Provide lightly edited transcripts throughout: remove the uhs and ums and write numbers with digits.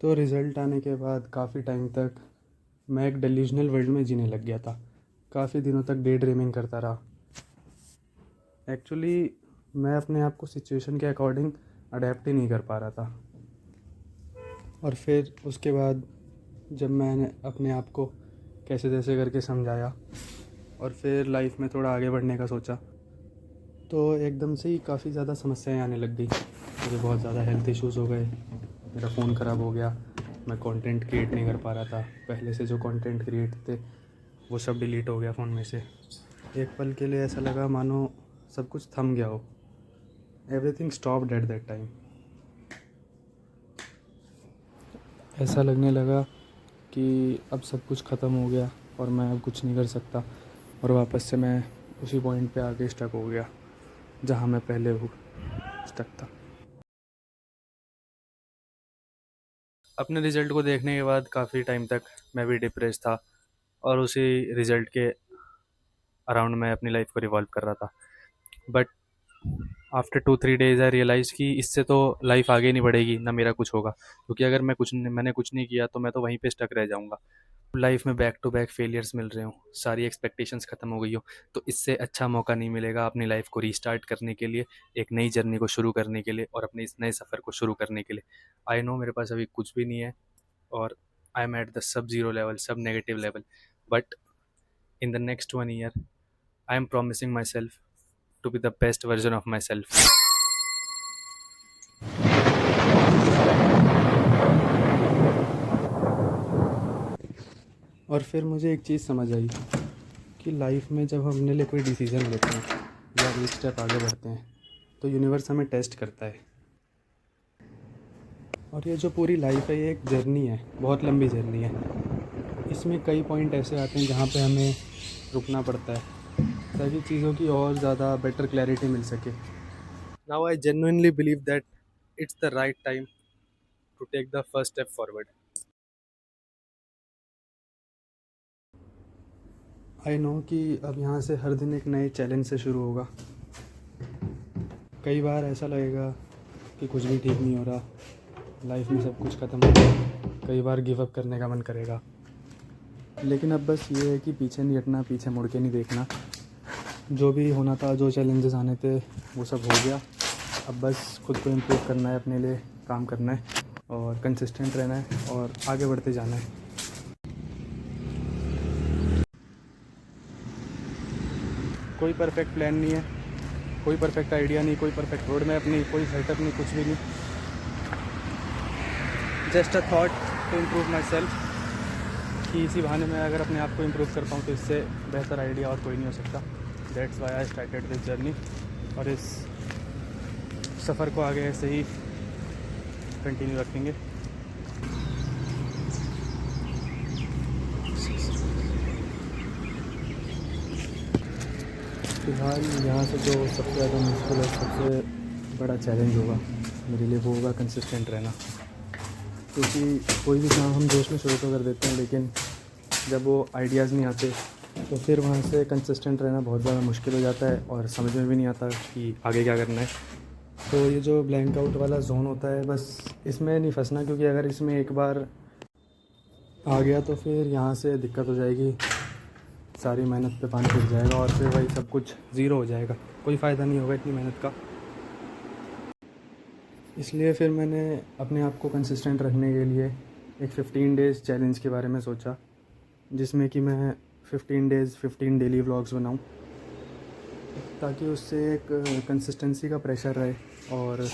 तो रिज़ल्ट आने के बाद काफ़ी टाइम तक मैं एक डेल्यूजनल वर्ल्ड में जीने लग गया था। काफ़ी दिनों तक डे ड्रीमिंग करता रहा। एक्चुअली मैं अपने आप को सिचुएशन के अकॉर्डिंग अडेप्ट ही नहीं कर पा रहा था। और फिर उसके बाद जब मैंने अपने आप को कैसे तैसे करके समझाया और फिर लाइफ में थोड़ा आगे बढ़ने का सोचा, तो एकदम से ही काफ़ी ज़्यादा समस्याएं आने लग गई। मुझे बहुत ज़्यादा हेल्थ इश्यूज़ हो गए, मेरा फ़ोन ख़राब हो गया, मैं कंटेंट क्रिएट नहीं कर पा रहा था। पहले से जो कंटेंट क्रिएट थे वो सब डिलीट हो गया फ़ोन में से। एक पल के लिए ऐसा लगा मानो सब कुछ थम गया हो। Everything stopped at that time. ऐसा लगने लगा कि अब सब कुछ ख़त्म हो गया और मैं अब कुछ नहीं कर सकता, और वापस से मैं उसी पॉइंट पे आके स्टक हो गया जहाँ मैं पहले हूँ स्टक था। अपने रिज़ल्ट को देखने के बाद काफ़ी टाइम तक मैं भी डिप्रेस था और उसी रिज़ल्ट के अराउंड मैं अपनी लाइफ को रिवॉल्व कर रहा था। But after 2-3 days I realise कि इससे तो लाइफ आगे नहीं बढ़ेगी, ना मेरा कुछ होगा, क्योंकि अगर मैंने कुछ नहीं किया तो मैं तो वहीं पे स्टक रह जाऊँगा। लाइफ में बैक टू बैक फेलियर्स मिल रहे हों, सारी एक्सपेक्टेशंस ख़त्म हो गई हो, तो इससे अच्छा मौका नहीं मिलेगा अपनी लाइफ को रीस्टार्ट करने के लिए, एक नई जर्नी को शुरू करने के लिए और अपने इस नए सफ़र को शुरू करने के लिए। आई नो मेरे पास अभी कुछ भी नहीं है और I am at the sub zero level, sub negative level, but in the next 1 year I am promising myself to be the best version of myself. और फिर मुझे एक चीज़ समझ आई कि लाइफ में जब हम अपने लिए कोई डिसीज़न लेते हैं या एक स्टेप आगे बढ़ते हैं तो यूनिवर्स हमें टेस्ट करता है। और ये जो पूरी लाइफ है ये एक जर्नी है, बहुत लंबी जर्नी है। इसमें कई पॉइंट ऐसे आते हैं जहाँ पे हमें रुकना पड़ता है ताकि चीज़ों की और ज़्यादा बेटर क्लैरिटी मिल सके। Now I genuinely believe that it's the right time to take the first step forward. I know कि अब यहाँ से हर दिन एक नए चैलेंज से शुरू होगा। कई बार ऐसा लगेगा कि कुछ भी ठीक नहीं हो रहा, लाइफ में सब कुछ ख़त्म हो गया। कई बार गिव अप करने का मन करेगा, लेकिन अब बस ये है कि पीछे नहीं हटना, पीछे मुड़ के नहीं देखना। जो भी होना था, जो चैलेंजेस आने थे वो सब हो गया। अब बस खुद को इम्प्रूव करना है, अपने लिए काम करना है और कंसिस्टेंट रहना है और आगे बढ़ते जाना है। कोई परफेक्ट प्लान नहीं है, कोई परफेक्ट आइडिया नहीं, कोई परफेक्ट रोड मैप नहीं, कोई सेटअप नहीं, कुछ भी नहीं। Just a thought to improve myself, कि इसी बहाने मैं अगर अपने आप को इम्प्रूव कर पाऊँ तो इससे बेहतर आइडिया और कोई नहीं हो सकता। That's why I started this journey, और इस सफ़र को आगे ऐसे ही कंटिन्यू रखेंगे। फिलहाल यहाँ से जो सबसे ज़्यादा मुश्किल और सबसे बड़ा चैलेंज होगा मेरे लिए वो होगा कंसिस्टेंट रहना। क्योंकि कोई भी काम हम जोश में शुरू तो कर देते हैं, लेकिन जब वो आइडियाज़ नहीं आते तो फिर वहाँ से कंसिस्टेंट रहना बहुत ज़्यादा मुश्किल हो जाता है और समझ में भी नहीं आता कि आगे क्या करना है। तो ये जो ब्लैंक आउट वाला जोन होता है, बस इसमें नहीं फंसना, क्योंकि अगर इसमें एक बार आ गया तो फिर यहाँ से दिक्कत हो जाएगी, सारी मेहनत पे पानी फिर जाएगा और फिर वही सब कुछ ज़ीरो हो जाएगा, कोई फ़ायदा नहीं होगा इतनी मेहनत का। इसलिए फिर मैंने अपने आप को कंसिस्टेंट रखने के लिए एक 15 डेज़ चैलेंज के बारे में सोचा, जिसमें कि मैं 15 डेज़ 15 डेली व्लॉग्स बनाऊं, ताकि उससे एक कंसिस्टेंसी का प्रेशर रहे और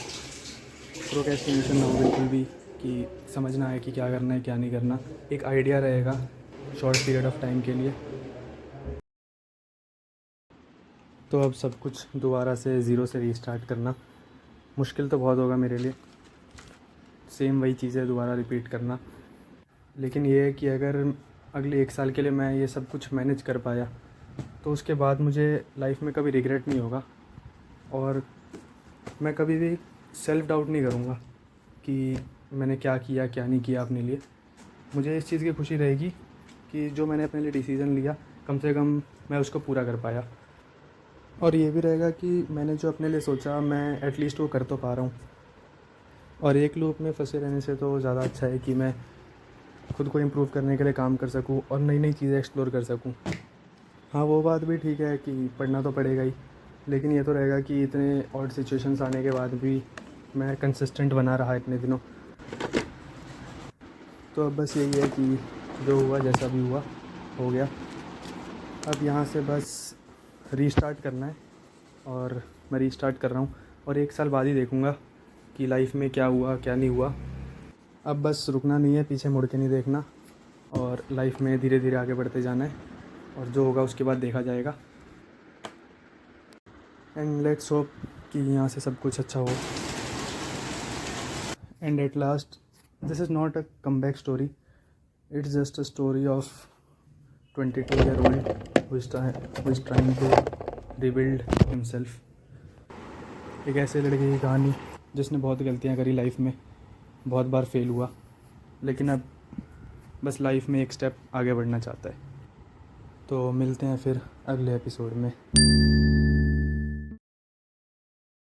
प्रोक्रेस्टिनेशन ना हो बिल्कुल भी, कि समझना है कि क्या करना है क्या नहीं करना। एक आइडिया रहेगा शॉर्ट पीरियड ऑफ टाइम के लिए। तो अब सब कुछ दोबारा से ज़ीरो से रीस्टार्ट करना मुश्किल तो बहुत होगा मेरे लिए, सेम वही चीज़ें दोबारा रिपीट करना। लेकिन ये है कि अगर अगले 1 साल के लिए मैं ये सब कुछ मैनेज कर पाया तो उसके बाद मुझे लाइफ में कभी रिग्रेट नहीं होगा और मैं कभी भी सेल्फ़ डाउट नहीं करूँगा कि मैंने क्या किया क्या नहीं किया अपने लिए। मुझे इस चीज़ की खुशी रहेगी कि जो मैंने अपने लिए डिसीज़न लिया कम से कम मैं उसको पूरा कर पाया, और ये भी रहेगा कि मैंने जो अपने लिए सोचा मैं एटलीस्ट वो कर तो पा रहा हूँ। और एक लूप में फंसे रहने से तो ज़्यादा अच्छा है कि मैं खुद को इम्प्रूव करने के लिए काम कर सकूँ और नई नई चीज़ें एक्सप्लोर कर सकूँ। हाँ, वो बात भी ठीक है कि पढ़ना तो पड़ेगा ही, लेकिन ये तो रहेगा कि इतने ऑड सिचुएशंस आने के बाद भी मैं कंसिस्टेंट बना रहा इतने दिनों। तो अब बस यही है कि जो हुआ जैसा भी हुआ हो गया। अब यहाँ से बस रीस्टार्ट करना है और मैं रीस्टार्ट कर रहा हूँ और 1 साल बाद ही देखूँगा कि लाइफ में क्या हुआ क्या नहीं हुआ। अब बस रुकना नहीं है, पीछे मुड़ के नहीं देखना और लाइफ में धीरे धीरे आगे बढ़ते जाना है और जो होगा उसके बाद देखा जाएगा। एंड लेट्स होप कि यहाँ से सब कुछ अच्छा हो। And at last this is not a comeback story, it's just a story of 22-year-old who is trying to rebuild himself। एक ऐसे लड़के की कहानी जिसने बहुत गलतियाँ करी लाइफ में, बहुत बार फेल हुआ, लेकिन अब बस लाइफ में एक स्टेप आगे बढ़ना चाहता है। तो मिलते हैं फिर अगले एपिसोड में।